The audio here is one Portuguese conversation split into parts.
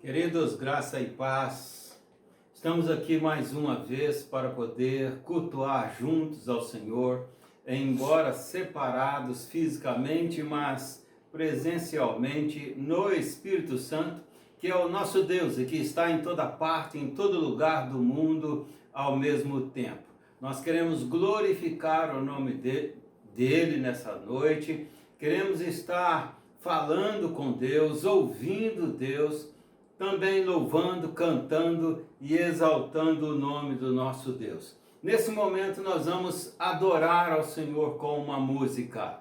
Queridos, graça e paz, estamos aqui mais uma vez para poder cultuar juntos ao Senhor, embora separados fisicamente, mas presencialmente no Espírito Santo, que é o nosso Deus e que está em toda parte, em todo lugar do mundo ao mesmo tempo. Nós queremos glorificar o nome dele nessa noite, queremos estar falando com Deus, ouvindo Deus, também louvando, cantando e exaltando o nome do nosso Deus. Nesse momento nós vamos adorar ao Senhor com uma música.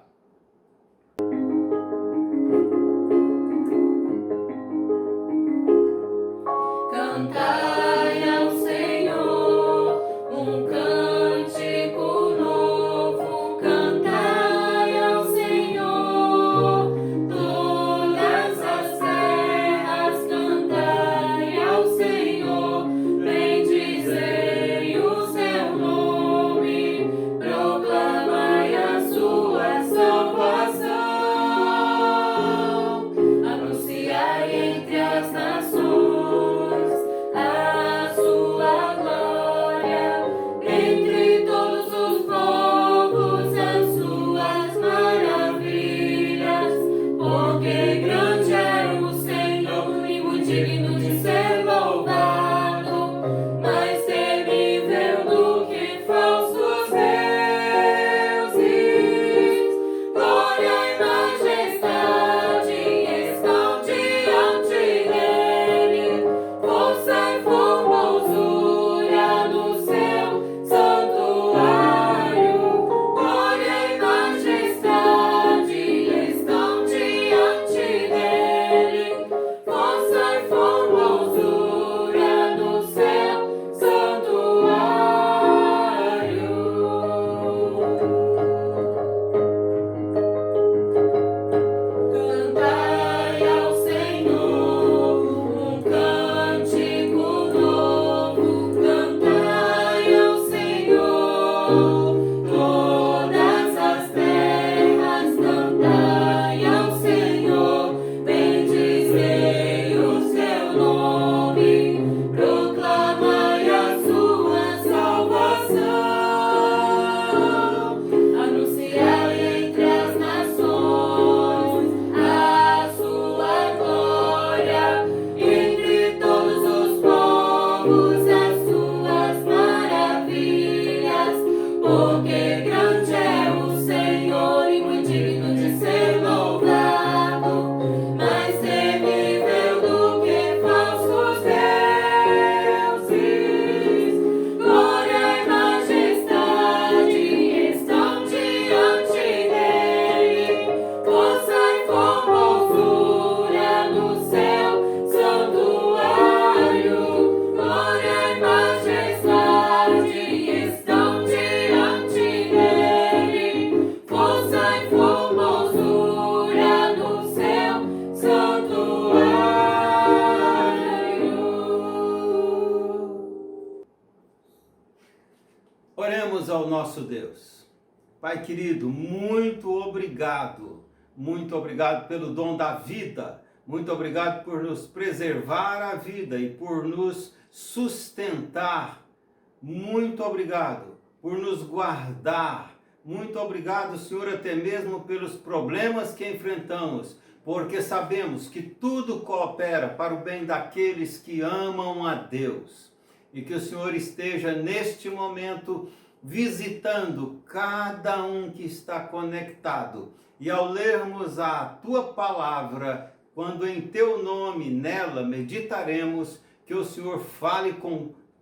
Cantai ao Senhor um cântico novo, cantai ao Senhor todas as terras, cantai ao Senhor, bendizei o seu nome, proclamai a sua salvação, anunciai entre as nações a sua glória, entre todos os povos as suas maravilhas, porque grande é o Senhor e muito digno de ser louvado, mais temível do que falsos deuses. Glória e majestade estão diante dele, força e formosura no seu santuário. Glória e majestade estão diante dele, força e formosura no seu santuário. Cantai ao Senhor um cântico novo, cantai ao Senhor todas as terras, cantai ao Senhor, bendizei o seu nome, proclamai a sua salvação, anunciai entre as nações a sua glória, entre todos os povos as suas maravilhas, porque grande é o Senhor e muito digno de ser louvado, mais temível do que falsos deuses. Glória e majestade estão diante dele, força e formosura no seu santuário. Glória e majestade estão diante dele, força e formosura no seu santuário. Oremos ao nosso Deus. Pai querido, muito obrigado pelo dom da vida, muito obrigado por nos preservar a vida e por nos sustentar, muito obrigado por nos guardar, muito obrigado, Senhor, até mesmo pelos problemas que enfrentamos, porque sabemos que tudo coopera para o bem daqueles que amam a Deus. E que o Senhor esteja neste momento visitando cada um que está conectado. E ao lermos a Tua palavra, quando em Teu nome nela meditaremos, que o Senhor fale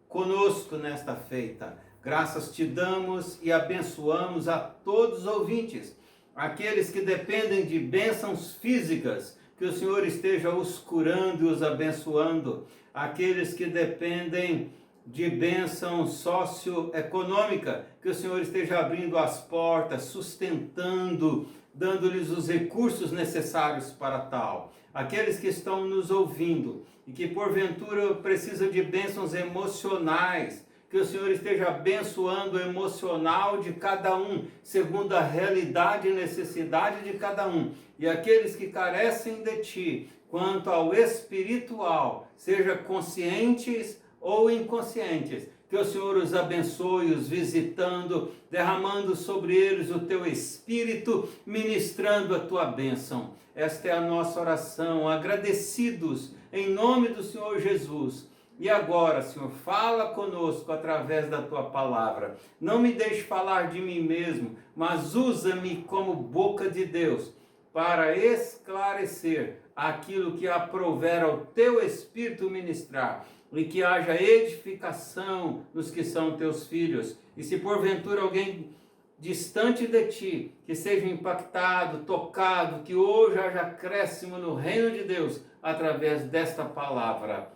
conosco nesta feita. Graças te damos e abençoamos a todos os ouvintes, aqueles que dependem de bênçãos físicas, que o Senhor esteja os curando e os abençoando. Aqueles que dependem de bênção socioeconômica, que o Senhor esteja abrindo as portas, sustentando, dando-lhes os recursos necessários para tal. Aqueles que estão nos ouvindo e que porventura precisam de bênçãos emocionais, que o Senhor esteja abençoando o emocional de cada um, segundo a realidade e necessidade de cada um. E aqueles que carecem de Ti, quanto ao espiritual, seja conscientes ou inconscientes. Que o Senhor os abençoe, os visitando, derramando sobre eles o teu Espírito, ministrando a tua bênção. Esta é a nossa oração, agradecidos em nome do Senhor Jesus. E agora, Senhor, fala conosco através da tua palavra. Não me deixe falar de mim mesmo, mas usa-me como boca de Deus para esclarecer aquilo que aprouver ao teu Espírito ministrar, e que haja edificação nos que são teus filhos. E se porventura alguém distante de ti, que seja impactado, tocado, que hoje haja acréscimo no reino de Deus, através desta palavra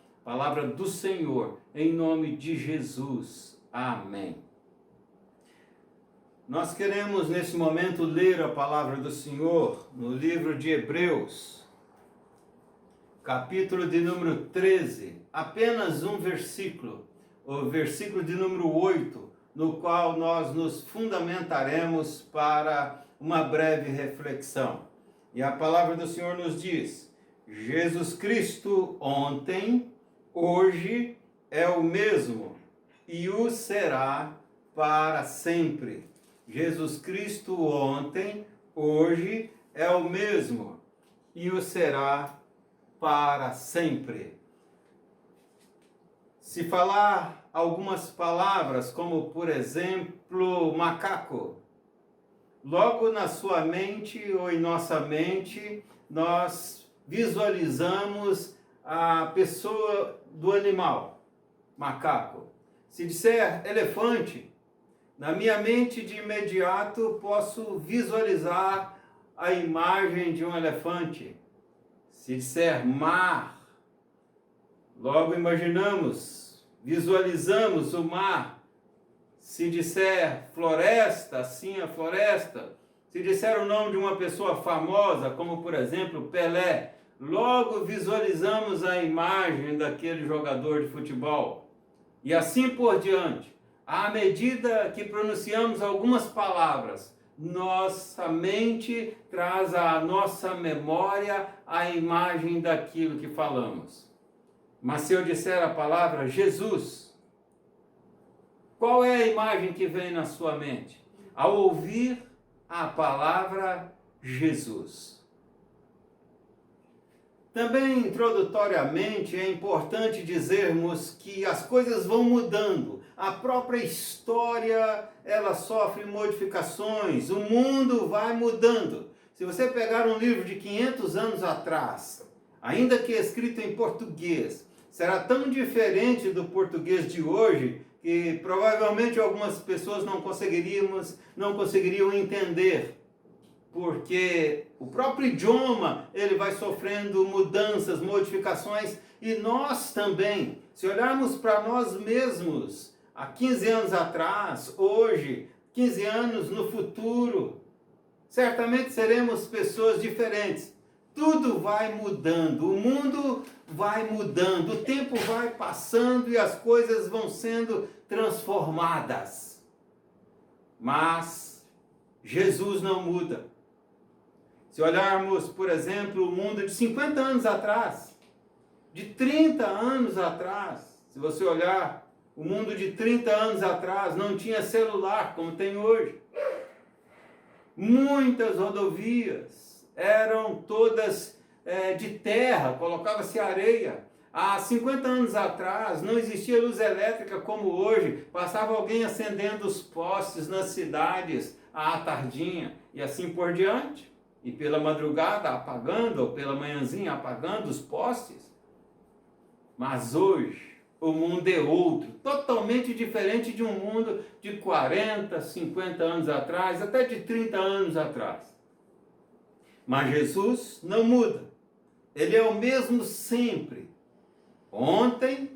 do Senhor, em nome de Jesus. Amém. Nós queremos nesse momento ler a palavra do Senhor no livro de Hebreus, capítulo de número 13, apenas um versículo, o versículo de número 8, no qual nós nos fundamentaremos para uma breve reflexão. E a palavra do Senhor nos diz: Jesus Cristo ontem, hoje é o mesmo e o será para sempre. Jesus Cristo ontem, hoje é o mesmo e o será para sempre. Se falar algumas palavras, como por exemplo, macaco, logo na sua mente ou em nossa mente, nós visualizamos a pessoa do animal, macaco. Se disser elefante, na minha mente de imediato posso visualizar a imagem de um elefante. Se disser mar, logo visualizamos o mar. Se disser floresta, assim a floresta. Se disser o nome de uma pessoa famosa, como por exemplo Pelé, logo visualizamos a imagem daquele jogador de futebol. E assim por diante. À medida que pronunciamos algumas palavras, nossa mente traz à nossa memória a imagem daquilo que falamos. Mas se eu disser a palavra Jesus, qual é a imagem que vem na sua mente ao ouvir a palavra Jesus? Também, introdutoriamente, é importante dizermos que as coisas vão mudando. A própria história, ela sofre modificações. O mundo vai mudando. Se você pegar um livro de 500 anos atrás, ainda que escrito em português, será tão diferente do português de hoje que provavelmente algumas pessoas não conseguiriam entender. Porque o próprio idioma, ele vai sofrendo mudanças, modificações, e nós também, se olharmos para nós mesmos, há 15 anos atrás, hoje, 15 anos no futuro, certamente seremos pessoas diferentes. Tudo vai mudando, o mundo vai mudando, o tempo vai passando e as coisas vão sendo transformadas. Mas Jesus não muda. Se olharmos, por exemplo, o mundo de 50 anos atrás, de 30 anos atrás, se você olhar o mundo de 30 anos atrás, não tinha celular como tem hoje. Muitas rodovias eram todas de terra, colocava-se areia. Há 50 anos atrás não existia luz elétrica como hoje, passava alguém acendendo os postes nas cidades à tardinha e assim por diante. E pela madrugada apagando, ou pela manhãzinha apagando os postes. Mas hoje o mundo é outro, totalmente diferente de um mundo de 40, 50 anos atrás, até de 30 anos atrás. Mas Jesus não muda. Ele é o mesmo sempre. Ontem,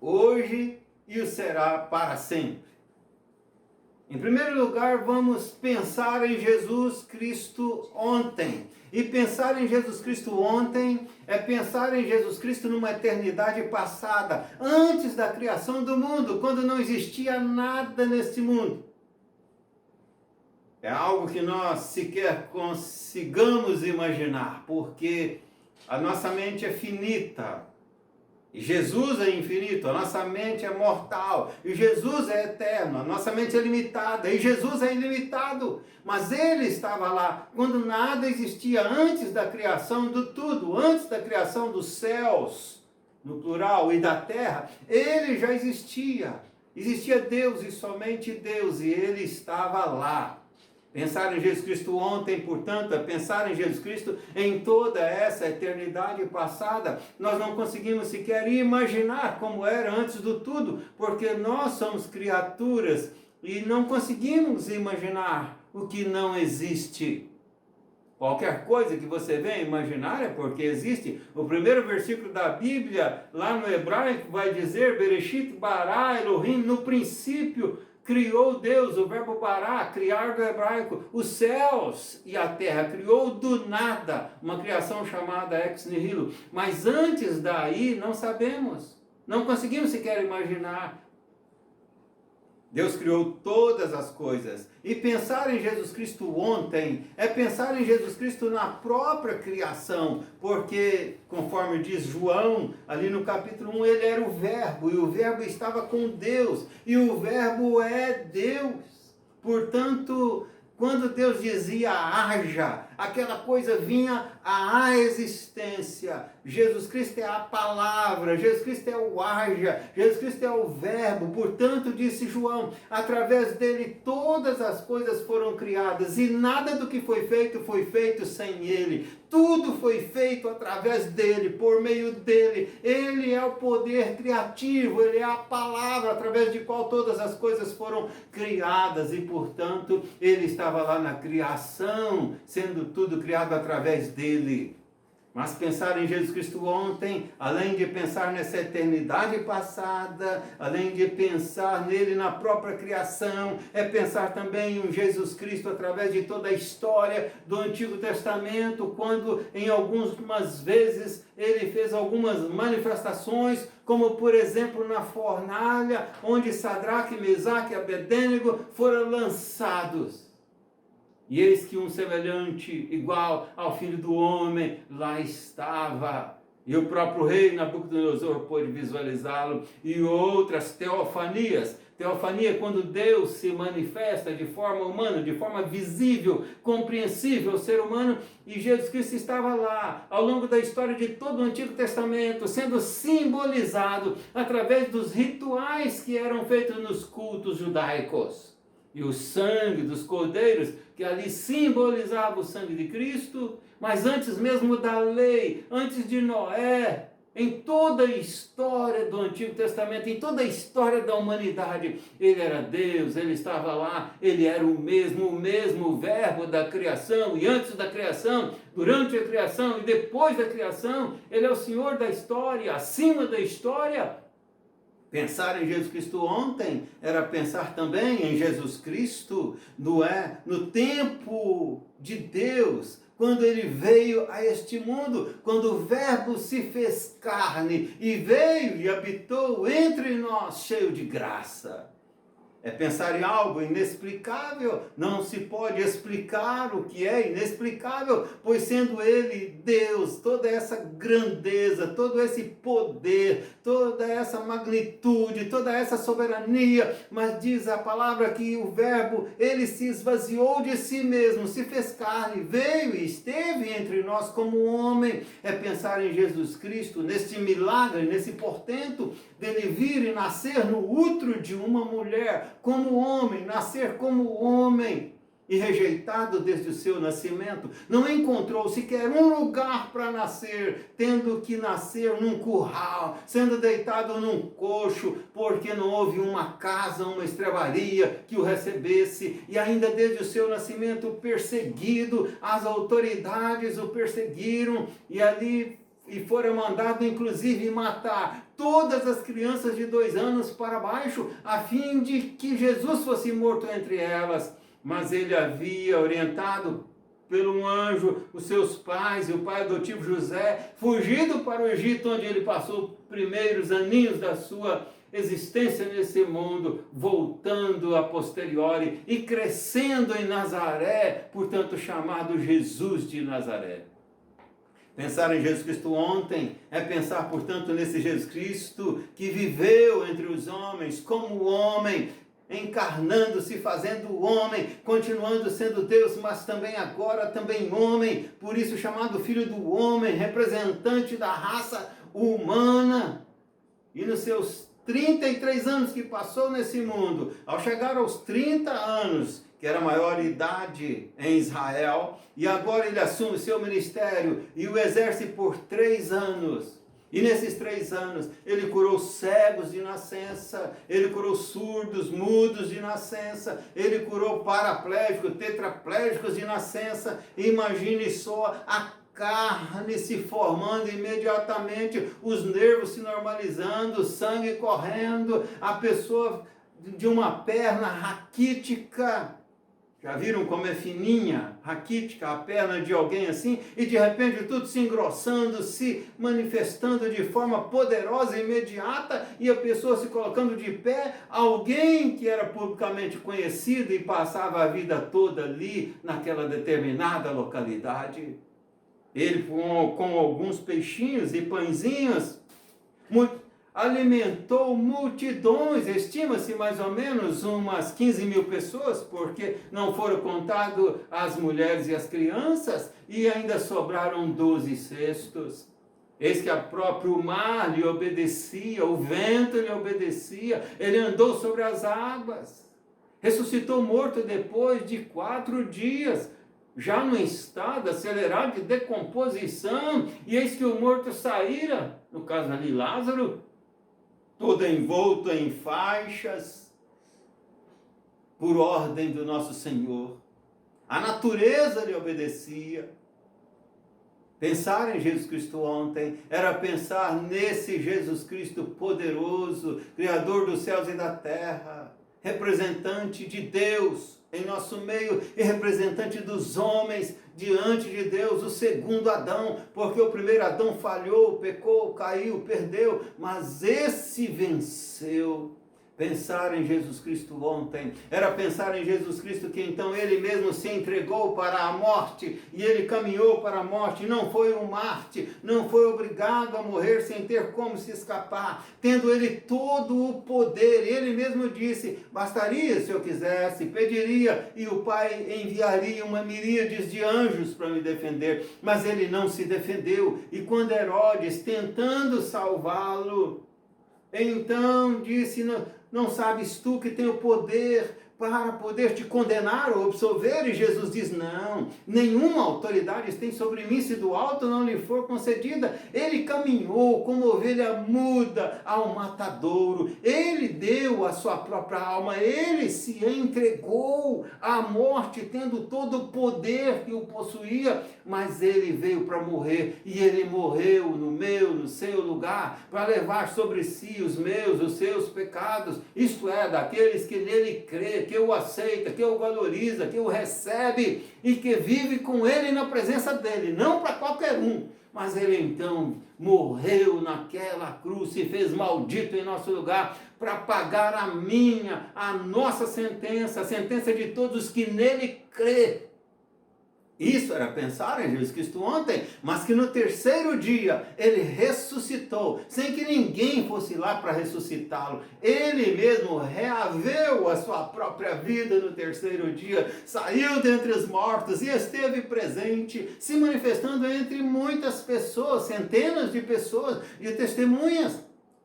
hoje e o será para sempre. Em primeiro lugar, vamos pensar em Jesus Cristo ontem. E pensar em Jesus Cristo ontem é pensar em Jesus Cristo numa eternidade passada, antes da criação do mundo, quando não existia nada neste mundo. É algo que nós sequer consigamos imaginar, porque a nossa mente é finita. E Jesus é infinito, a nossa mente é mortal, e Jesus é eterno, a nossa mente é limitada, e Jesus é ilimitado. Mas ele estava lá quando nada existia, antes da criação do tudo, antes da criação dos céus, no plural, e da terra, ele já existia. Existia Deus e somente Deus, e ele estava lá. Pensar em Jesus Cristo ontem, portanto, é pensar em Jesus Cristo em toda essa eternidade passada. Nós não conseguimos sequer imaginar como era antes do tudo, porque nós somos criaturas e não conseguimos imaginar o que não existe. Qualquer coisa que você venha imaginar é porque existe. O primeiro versículo da Bíblia, lá no hebraico, vai dizer: Bereshit bara Elohim, no princípio criou Deus, o verbo bará, criar do hebraico, os céus e a terra, criou do nada, uma criação chamada ex nihilo. Mas antes daí, não sabemos, não conseguimos sequer imaginar. Deus criou todas as coisas. E pensar em Jesus Cristo ontem é pensar em Jesus Cristo na própria criação, porque, conforme diz João, ali no capítulo 1, ele era o Verbo, e o Verbo estava com Deus, e o Verbo é Deus. Portanto, quando Deus dizia haja, aquela coisa vinha à existência. Jesus Cristo é a palavra, Jesus Cristo é o haja, Jesus Cristo é o verbo. Portanto, disse João, através dele todas as coisas foram criadas, e nada do que foi feito sem ele. Tudo foi feito através dele, por meio dele. Ele é o poder criativo, ele é a palavra através de qual todas as coisas foram criadas, e portanto ele estava lá na criação, sendo tudo criado através dele. Mas pensar em Jesus Cristo ontem, além de pensar nessa eternidade passada, além de pensar nele na própria criação, é pensar também em Jesus Cristo através de toda a história do Antigo Testamento, quando em algumas vezes ele fez algumas manifestações, como por exemplo na fornalha, onde Sadraque, Mesaque e Abedênego foram lançados. E eis que um semelhante, igual ao Filho do Homem, lá estava. E o próprio rei Nabucodonosor pôde visualizá-lo. E outras teofanias. Teofania é quando Deus se manifesta de forma humana, de forma visível, compreensível ao ser humano. E Jesus Cristo estava lá, ao longo da história de todo o Antigo Testamento, sendo simbolizado através dos rituais que eram feitos nos cultos judaicos. E o sangue dos cordeiros, que ali simbolizava o sangue de Cristo, mas antes mesmo da lei, antes de Noé, em toda a história do Antigo Testamento, em toda a história da humanidade, ele era Deus, ele estava lá, ele era o mesmo verbo da criação, e antes da criação, durante a criação e depois da criação, ele é o Senhor da história, acima da história. Pensar em Jesus Cristo ontem era pensar também em Jesus Cristo, no tempo de Deus, quando ele veio a este mundo, quando o Verbo se fez carne e veio e habitou entre nós, cheio de graça. É pensar em algo inexplicável. Não se pode explicar o que é inexplicável, pois sendo ele Deus, toda essa grandeza, todo esse poder, toda essa magnitude, toda essa soberania, mas diz a palavra que o Verbo, ele se esvaziou de si mesmo, se fez carne, veio e esteve entre nós como homem. É pensar em Jesus Cristo, neste milagre, nesse portento dele vir e nascer no útero de uma mulher, como homem, nascer como homem, e rejeitado desde o seu nascimento, não encontrou sequer um lugar para nascer, tendo que nascer num curral, sendo deitado num coxo, porque não houve uma casa, uma estrebaria que o recebesse, e ainda desde o seu nascimento perseguido, as autoridades o perseguiram, e foram mandados inclusive matar todas as crianças de 2 anos para baixo, a fim de que Jesus fosse morto entre elas. Mas ele havia orientado pelo um anjo os seus pais e o pai adotivo José, fugido para o Egito, onde ele passou os primeiros aninhos da sua existência nesse mundo, voltando a posteriori e crescendo em Nazaré, portanto chamado Jesus de Nazaré. Pensar em Jesus Cristo ontem é pensar, portanto, nesse Jesus Cristo que viveu entre os homens como homem, encarnando-se, fazendo homem, continuando sendo Deus, mas também agora também homem, por isso chamado Filho do Homem, representante da raça humana. E nos seus 33 anos que passou nesse mundo, ao chegar aos 30 anos, que era a maior idade em Israel, e agora ele assume seu ministério e o exerce por 3 anos. E nesses 3 anos, ele curou cegos de nascença, ele curou surdos, mudos de nascença, ele curou paraplégicos, tetraplégicos de nascença. Imagine só a carne se formando imediatamente, os nervos se normalizando, o sangue correndo, a pessoa de uma perna raquítica. Já viram como é fininha, raquítica, a perna de alguém assim? E de repente tudo se engrossando, se manifestando de forma poderosa e imediata, e a pessoa se colocando de pé. Alguém que era publicamente conhecido e passava a vida toda ali, naquela determinada localidade. Ele, com alguns peixinhos e pãezinhos, alimentou multidões, estima-se mais ou menos umas 15 mil pessoas, porque não foram contadas as mulheres e as crianças, e ainda sobraram 12 cestos. Eis que o próprio mar lhe obedecia, o vento lhe obedecia, ele andou sobre as águas, ressuscitou morto depois de 4 dias, já no estado acelerado de decomposição, e eis que o morto saíra, no caso ali Lázaro, todo envolto em faixas, por ordem do nosso Senhor. A natureza lhe obedecia. Pensar em Jesus Cristo ontem era pensar nesse Jesus Cristo poderoso, Criador dos céus e da terra, representante de Deus em nosso meio e representante dos homens diante de Deus, o segundo Adão, porque o primeiro Adão falhou, pecou, caiu, perdeu, mas esse venceu. Pensar em Jesus Cristo ontem era pensar em Jesus Cristo que então ele mesmo se entregou para a morte e ele caminhou para a morte, não foi um Marte, não foi obrigado a morrer sem ter como se escapar, tendo ele todo o poder. Ele mesmo disse: bastaria se eu quisesse, pediria e o Pai enviaria uma miríade de anjos para me defender, mas ele não se defendeu. E quando Herodes, tentando salvá-lo, então disse: não sabes tu que tem o poder para poder te condenar ou absolver? E Jesus diz: não, nenhuma autoridade tem sobre mim se do alto não lhe for concedida. Ele caminhou como ovelha muda ao matadouro, ele deu a sua própria alma, ele se entregou à morte, tendo todo o poder que o possuía, mas ele veio para morrer, e ele morreu no seu lugar, para levar sobre si os meus, os seus pecados, isto é, daqueles que nele crê, que o aceita, que o valoriza, que o recebe e que vive com ele na presença dele, não para qualquer um. Mas ele então morreu naquela cruz, se fez maldito em nosso lugar, para pagar a nossa sentença, a sentença de todos que nele crê. Isso era pensar em Jesus Cristo ontem, mas que no terceiro dia ele ressuscitou, sem que ninguém fosse lá para ressuscitá-lo. Ele mesmo reaveu a sua própria vida no terceiro dia, saiu dentre os mortos e esteve presente, se manifestando entre muitas pessoas, centenas de pessoas, de testemunhas.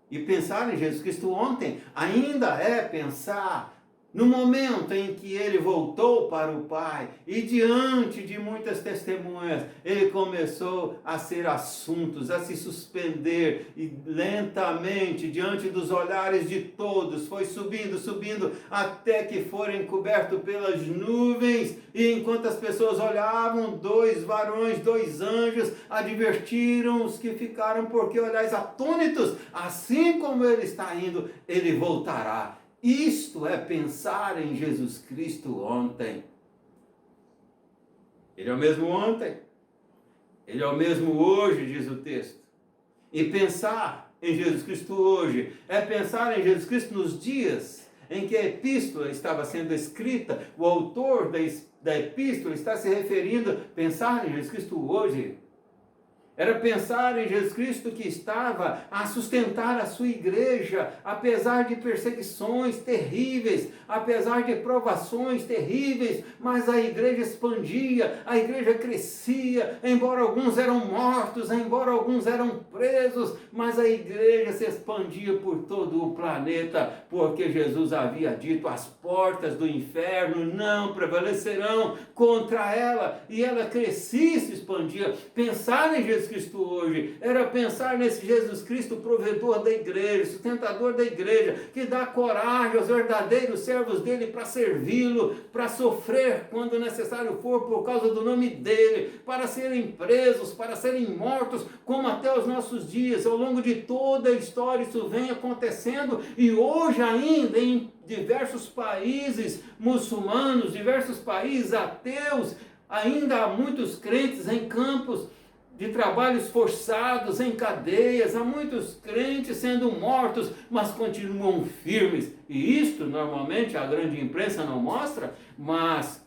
E pensar em Jesus Cristo ontem ainda é pensar no momento em que ele voltou para o Pai e diante de muitas testemunhas, ele começou a ser assuntos, a se suspender e lentamente, diante dos olhares de todos, foi subindo, até que foram cobertos pelas nuvens. E enquanto as pessoas olhavam, 2 varões, 2 anjos, advertiram os que ficaram: porque olhais atônitos, assim como ele está indo, ele voltará. Isto é pensar em Jesus Cristo ontem. Ele é o mesmo ontem, ele é o mesmo hoje, diz o texto. E pensar em Jesus Cristo hoje é pensar em Jesus Cristo nos dias em que a epístola estava sendo escrita. O autor da epístola está se referindo a pensar em Jesus Cristo hoje. Era pensar em Jesus Cristo que estava a sustentar a sua igreja, apesar de perseguições terríveis, apesar de provações terríveis, mas a igreja expandia, a igreja crescia, embora alguns eram mortos, embora alguns eram presos, mas a igreja se expandia por todo o planeta, porque Jesus havia dito: as portas do inferno não prevalecerão contra ela, e ela crescia e se expandia. Pensar em Jesus Cristo hoje era pensar nesse Jesus Cristo, provedor da igreja, sustentador da igreja, que dá coragem aos verdadeiros servos dele para servi-lo, para sofrer quando necessário for por causa do nome dele, para serem presos, para serem mortos, como até os nossos dias. Ao longo de toda a história isso vem acontecendo, e hoje ainda em diversos países muçulmanos, diversos países ateus, ainda há muitos crentes em campos de trabalhos forçados, em cadeias, há muitos crentes sendo mortos, mas continuam firmes. E isto normalmente a grande imprensa não mostra, mas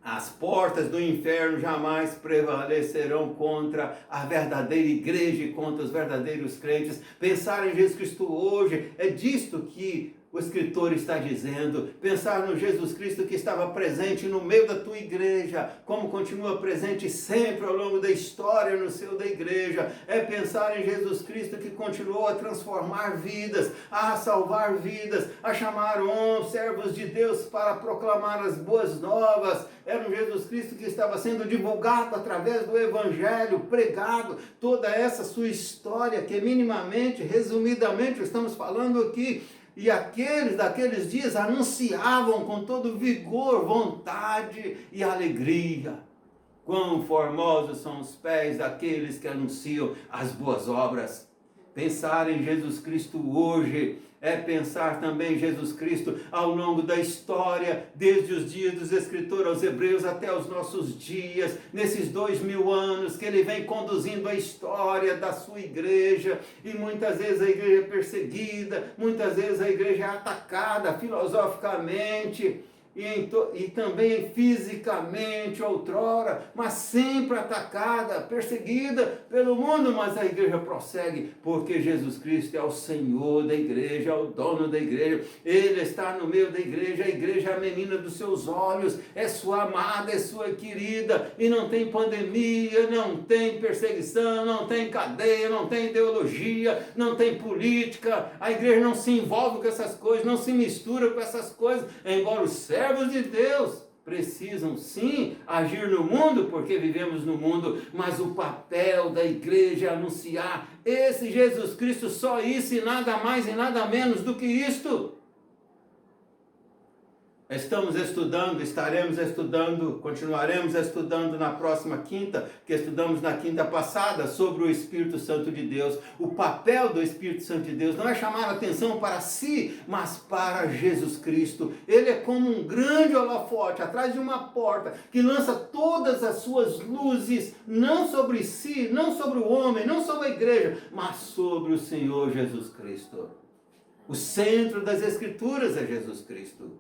as portas do inferno jamais prevalecerão contra a verdadeira igreja e contra os verdadeiros crentes. Pensar em Jesus Cristo hoje é disto que o escritor está dizendo. Pensar no Jesus Cristo que estava presente no meio da tua igreja, como continua presente sempre ao longo da história no seio da igreja. É pensar em Jesus Cristo que continuou a transformar vidas, a salvar vidas, a chamar servos de Deus para proclamar as boas novas. Era um Jesus Cristo que estava sendo divulgado através do Evangelho, pregado, toda essa sua história que minimamente, resumidamente, estamos falando aqui. E aqueles daqueles dias anunciavam com todo vigor, vontade e alegria. Quão formosos são os pés daqueles que anunciam as boas obras. Pensar em Jesus Cristo hoje é pensar também em Jesus Cristo ao longo da história, desde os dias dos escritores aos Hebreus até os nossos dias, nesses 2000 anos que ele vem conduzindo a história da sua igreja. E muitas vezes a igreja é perseguida, muitas vezes a igreja é atacada filosoficamente, e também fisicamente outrora, mas sempre atacada, perseguida pelo mundo, mas a igreja prossegue, porque Jesus Cristo é o Senhor da igreja, é o dono da igreja, ele está no meio da igreja, a igreja é a menina dos seus olhos, é sua amada, é sua querida, e não tem pandemia, não tem perseguição, não tem cadeia, não tem ideologia, não tem política, a igreja não se envolve com essas coisas, não se mistura com essas coisas, embora os servos de Deus precisam sim agir no mundo, porque vivemos no mundo, mas o papel da igreja é anunciar esse Jesus Cristo, só isso e nada mais e nada menos do que isto. Estamos estudando, estaremos estudando, continuaremos estudando na próxima quinta, que estudamos na quinta passada, sobre o Espírito Santo de Deus. O papel do Espírito Santo de Deus não é chamar a atenção para si, mas para Jesus Cristo. Ele é como um grande holofote atrás de uma porta, que lança todas as suas luzes, não sobre si, não sobre o homem, não sobre a igreja, mas sobre o Senhor Jesus Cristo. O centro das Escrituras é Jesus Cristo.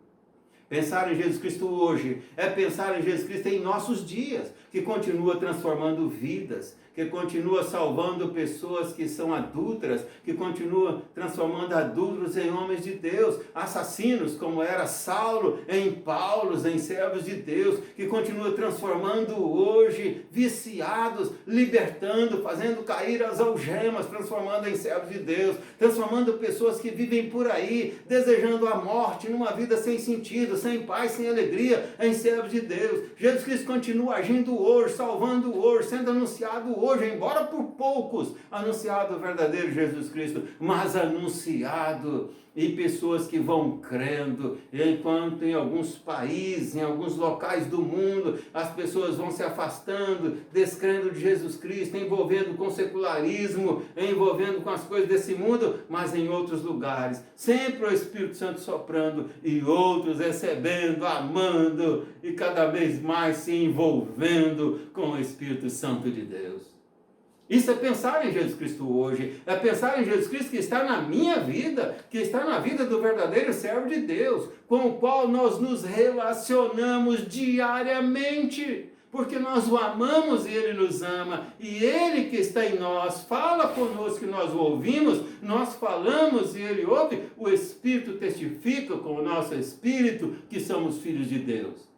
Pensar em Jesus Cristo hoje é pensar em Jesus Cristo em nossos dias, que continua transformando vidas, que continua salvando pessoas que são adúlteras, que continua transformando adúlteros em homens de Deus, assassinos, como era Saulo, em Paulos, em servos de Deus, que continua transformando hoje viciados, libertando, fazendo cair as algemas, transformando em servos de Deus, transformando pessoas que vivem por aí, desejando a morte, numa vida sem sentido, sem paz, sem alegria, em servos de Deus. Jesus Cristo continua agindo hoje, salvando hoje, sendo anunciado hoje, embora por poucos, anunciado o verdadeiro Jesus Cristo, mas anunciado em pessoas que vão crendo, enquanto em alguns países, em alguns locais do mundo, as pessoas vão se afastando, descrendo de Jesus Cristo, envolvendo com secularismo, envolvendo com as coisas desse mundo, mas em outros lugares, sempre o Espírito Santo soprando, e outros recebendo, amando, e cada vez mais se envolvendo com o Espírito Santo de Deus. Isso é pensar em Jesus Cristo hoje, é pensar em Jesus Cristo que está na minha vida, que está na vida do verdadeiro servo de Deus, com o qual nós nos relacionamos diariamente. Porque nós o amamos e Ele nos ama, e Ele que está em nós fala conosco e nós o ouvimos, nós falamos e Ele ouve, o Espírito testifica com o nosso Espírito que somos filhos de Deus.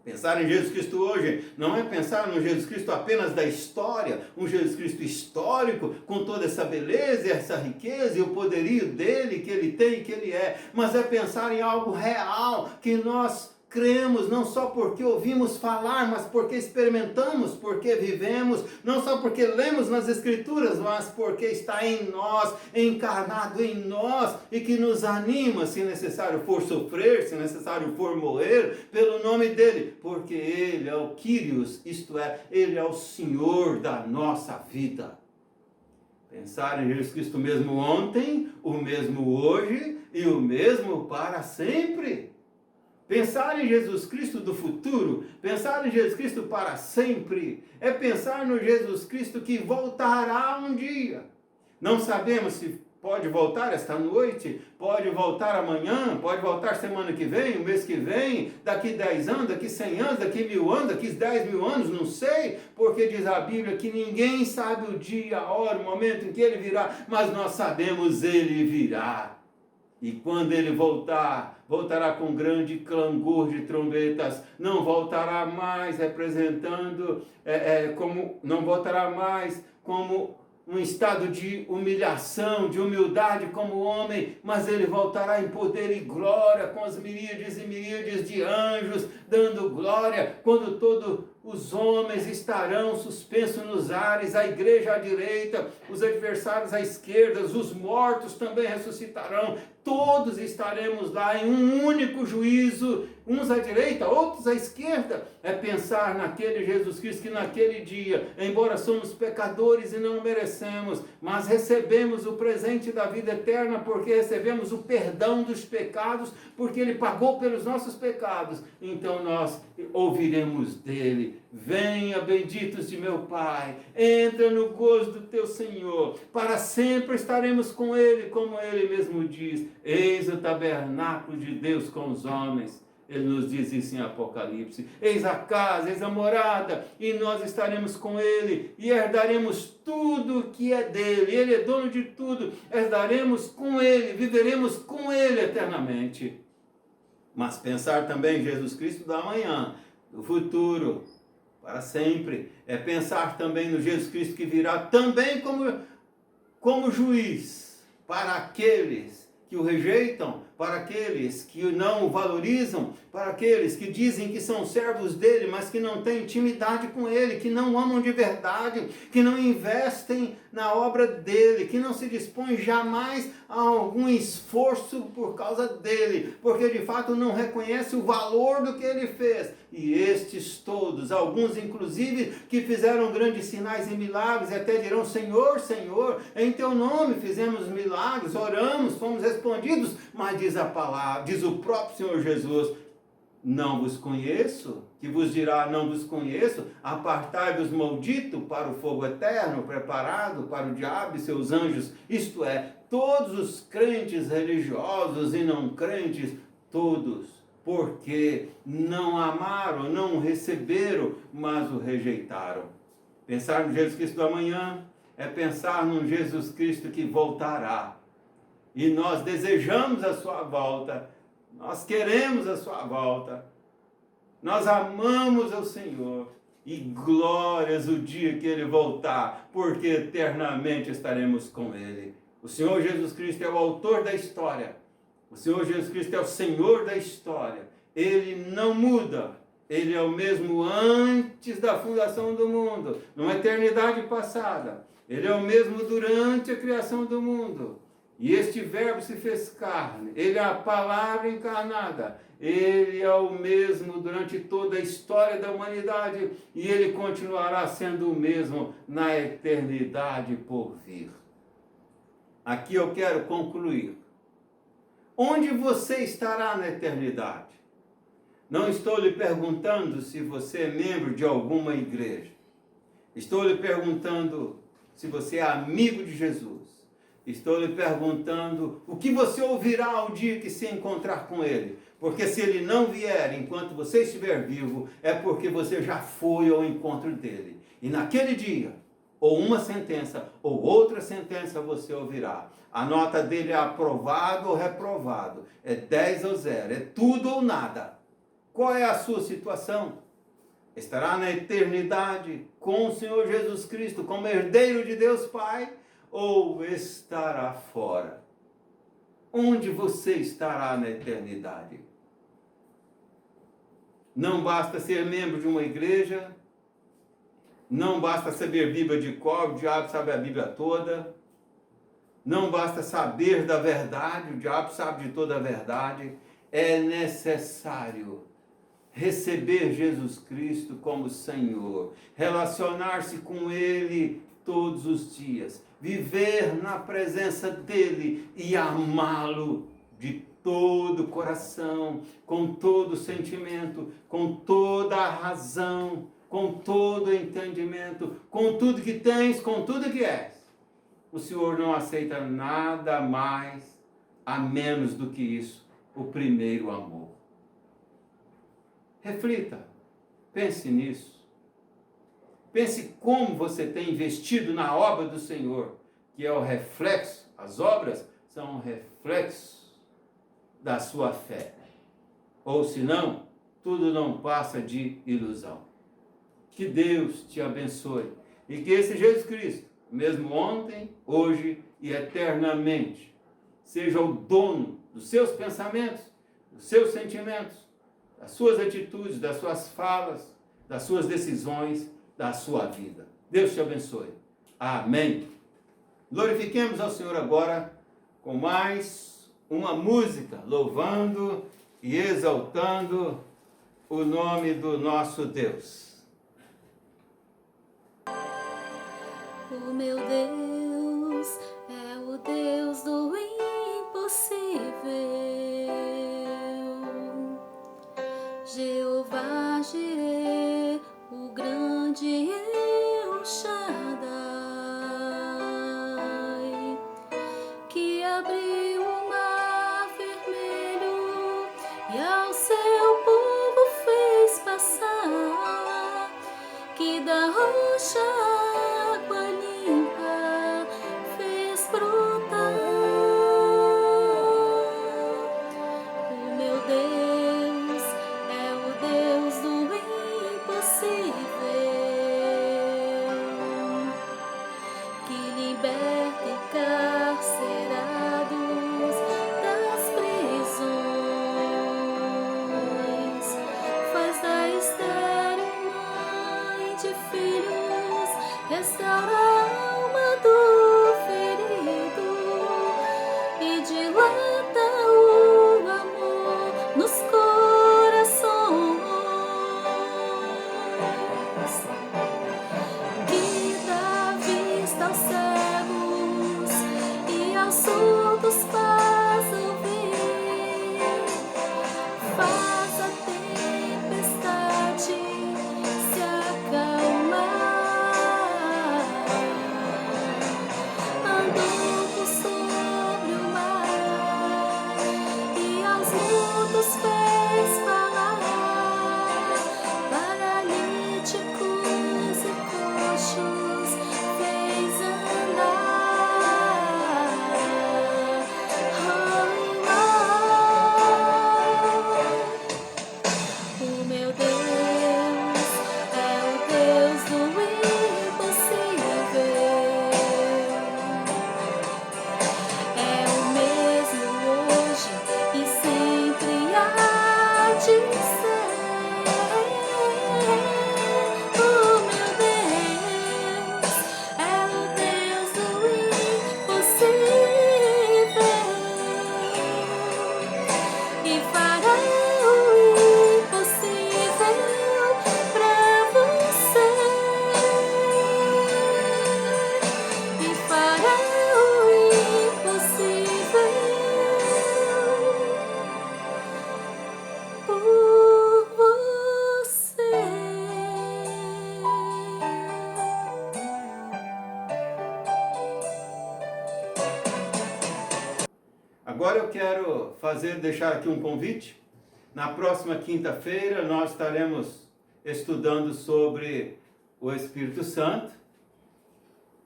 Pensar em Jesus Cristo hoje não é pensar no Jesus Cristo apenas da história, um Jesus Cristo histórico, com toda essa beleza, essa riqueza e o poderio dele, que ele tem, que ele é, mas é pensar em algo real, que nós cremos, não só porque ouvimos falar, mas porque experimentamos, porque vivemos, não só porque lemos nas Escrituras, mas porque está em nós, encarnado em nós, e que nos anima, se necessário for sofrer, se necessário for morrer, pelo nome dele, porque ele é o Kyrios, isto é, ele é o Senhor da nossa vida. Pensar em Jesus Cristo mesmo ontem, o mesmo hoje e o mesmo para sempre. Pensar em Jesus Cristo do futuro, pensar em Jesus Cristo para sempre, é pensar no Jesus Cristo que voltará um dia. Não sabemos se pode voltar esta noite, pode voltar amanhã, pode voltar semana que vem, o mês que vem, daqui 10 anos, daqui 100 anos, daqui 1000 anos, daqui 10 mil anos, não sei, porque diz a Bíblia que ninguém sabe o dia, a hora, o momento em que ele virá, mas nós sabemos ele virá. E quando ele voltar, voltará com grande clangor de trombetas, não voltará mais representando, não voltará mais como um estado de humilhação, de humildade como homem, mas ele voltará em poder e glória, com as miríades e miríades de anjos, dando glória, quando todos os homens estarão suspensos nos ares, a igreja à direita, os adversários à esquerda, os mortos também ressuscitarão, todos estaremos lá em um único juízo, uns à direita, outros à esquerda. É pensar naquele Jesus Cristo que naquele dia, embora somos pecadores e não merecemos, mas recebemos o presente da vida eterna, porque recebemos o perdão dos pecados, porque ele pagou pelos nossos pecados. Então nós ouviremos dele: venha, benditos de meu Pai, entra no gozo do teu Senhor, para sempre estaremos com ele, como ele mesmo diz: eis o tabernáculo de Deus com os homens. Ele nos diz isso em Apocalipse: eis a casa, eis a morada, e nós estaremos com ele, e herdaremos tudo que é dele, ele é dono de tudo, herdaremos com ele, viveremos com ele eternamente. Mas pensar também em Jesus Cristo do amanhã, do futuro, para sempre, é pensar também no Jesus Cristo que virá também como juiz para aqueles que o rejeitam, para aqueles que não o valorizam, para aqueles que dizem que são servos dele, mas que não têm intimidade com ele, que não amam de verdade, que não investem na obra dele, que não se dispõem jamais a algum esforço por causa dele, porque de fato não reconhece o valor do que ele fez. E estes todos, alguns inclusive que fizeram grandes sinais e milagres, e até dirão: Senhor, Senhor, em teu nome fizemos milagres, oramos, fomos respondidos, mas diz a palavra, diz o próprio Senhor Jesus: não vos conheço, que vos dirá: não vos conheço, apartai-vos, maldito, para o fogo eterno, preparado para o diabo e seus anjos. Isto é, todos os crentes religiosos e não crentes, todos, porque não amaram, não receberam, mas o rejeitaram. Pensar no Jesus Cristo do amanhã é pensar num Jesus Cristo que voltará. E nós desejamos a sua volta, nós queremos a sua volta, nós amamos ao Senhor, e glórias o dia que ele voltar, porque eternamente estaremos com ele. O Senhor Jesus Cristo é o autor da história, o Senhor Jesus Cristo é o Senhor da história, ele não muda, ele é o mesmo antes da fundação do mundo, numa eternidade passada, ele é o mesmo durante a criação do mundo. E este verbo se fez carne, ele é a palavra encarnada, ele é o mesmo durante toda a história da humanidade, e ele continuará sendo o mesmo na eternidade por vir. Aqui eu quero concluir. Onde você estará na eternidade? Não estou lhe perguntando se você é membro de alguma igreja. Estou lhe perguntando se você é amigo de Jesus. Estou lhe perguntando o que você ouvirá ao dia que se encontrar com ele. Porque se ele não vier enquanto você estiver vivo, é porque você já foi ao encontro dele. E naquele dia, ou uma sentença, ou outra sentença você ouvirá. A nota dele é aprovado ou reprovado. É 10 ou 0. É tudo ou nada. Qual é a sua situação? Estará na eternidade com o Senhor Jesus Cristo como herdeiro de Deus Pai? Ou estará fora? Onde você estará na eternidade? Não basta ser membro de uma igreja, não basta saber Bíblia de cor, o diabo sabe a Bíblia toda, não basta saber da verdade, o diabo sabe de toda a verdade, é necessário receber Jesus Cristo como Senhor, relacionar-se com Ele todos os dias, viver na presença dEle e amá-lo de todo o coração, com todo o sentimento, com toda a razão, com todo o entendimento, com tudo que tens, com tudo que és. O Senhor não aceita nada mais, a menos do que isso, o primeiro amor. Reflita, pense nisso. Pense como você tem investido na obra do Senhor, que é o reflexo, as obras são um reflexo da sua fé. Ou senão, tudo não passa de ilusão. Que Deus te abençoe e que esse Jesus Cristo, mesmo ontem, hoje e eternamente, seja o dono dos seus pensamentos, dos seus sentimentos, das suas atitudes, das suas falas, das suas decisões, da sua vida. Deus te abençoe. Amém. Glorifiquemos ao Senhor agora com mais uma música, louvando e exaltando o nome do nosso Deus. O meu Deus é o Deus do impossível. Jeová Jireh, o grande El Shaddai, que abriu o mar vermelho e ao seu povo fez passar, que da rocha água limpa fez brotar. O meu Deus é o Deus do impossível, que liberta encarcerados das prisões, faz da estéril mãe de filhos, restaura a alma do ferido e dilata o amor nos corações, que dá vista aos cegos e aos surdos faz ouvir, faz a tempestade se acalmar, andou por sobre o mar e aos mudos fez falar, paralíticos e coxos fez andar, Agora eu quero deixar aqui um convite. Na próxima quinta-feira nós estaremos estudando sobre o Espírito Santo.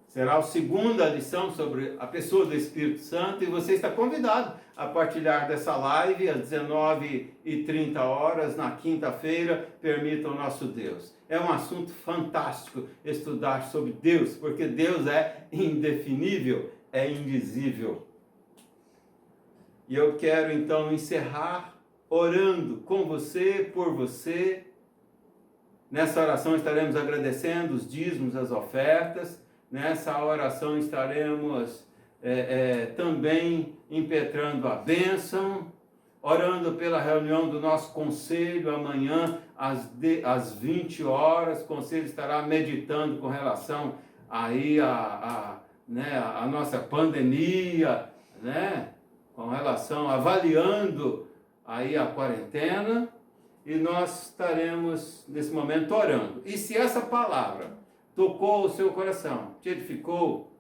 Será a segunda lição sobre a pessoa do Espírito Santo e você está convidado a partilhar dessa live às 19h30 na quinta-feira. Permita o nosso Deus. É um assunto fantástico estudar sobre Deus, porque Deus é indefinível, é invisível. E eu quero então encerrar orando com você, por você. Nessa oração estaremos agradecendo os dízimos, as ofertas. Nessa oração estaremos também impetrando a bênção, orando pela reunião do nosso conselho amanhã às 20 horas. O conselho estará meditando com relação aí a nossa pandemia, né? Com relação, avaliando aí a quarentena, e nós estaremos nesse momento orando. E se essa palavra tocou o seu coração, te edificou,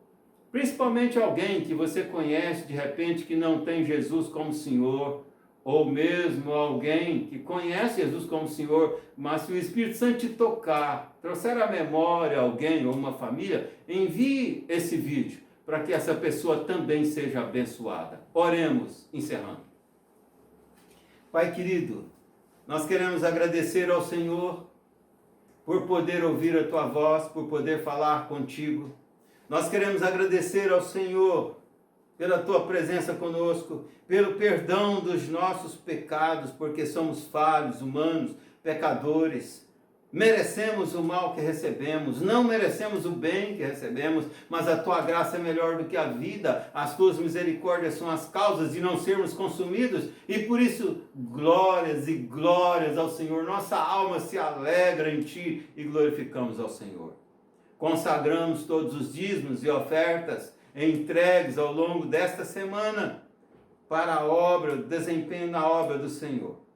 principalmente alguém que você conhece de repente que não tem Jesus como Senhor, ou mesmo alguém que conhece Jesus como Senhor, mas se o Espírito Santo te tocar, trouxer à memória alguém ou uma família, envie esse vídeo para que essa pessoa também seja abençoada. Oremos, encerrando. Pai querido, nós queremos agradecer ao Senhor por poder ouvir a Tua voz, por poder falar contigo. Nós queremos agradecer ao Senhor pela Tua presença conosco, pelo perdão dos nossos pecados, porque somos falhos, humanos, pecadores. Merecemos o mal que recebemos, não merecemos o bem que recebemos, mas a Tua graça é melhor do que a vida, as Tuas misericórdias são as causas de não sermos consumidos, e por isso, glórias e glórias ao Senhor. Nossa alma se alegra em Ti e glorificamos ao Senhor. Consagramos todos os dízimos e ofertas entregues ao longo desta semana para a obra, o desempenho na obra do Senhor.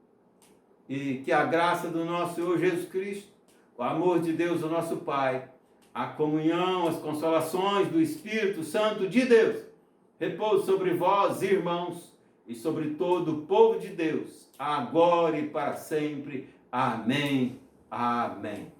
E que a graça do nosso Senhor Jesus Cristo, o amor de Deus, o nosso Pai, a comunhão, as consolações do Espírito Santo de Deus, repouse sobre vós, irmãos, e sobre todo o povo de Deus, agora e para sempre. Amém. Amém.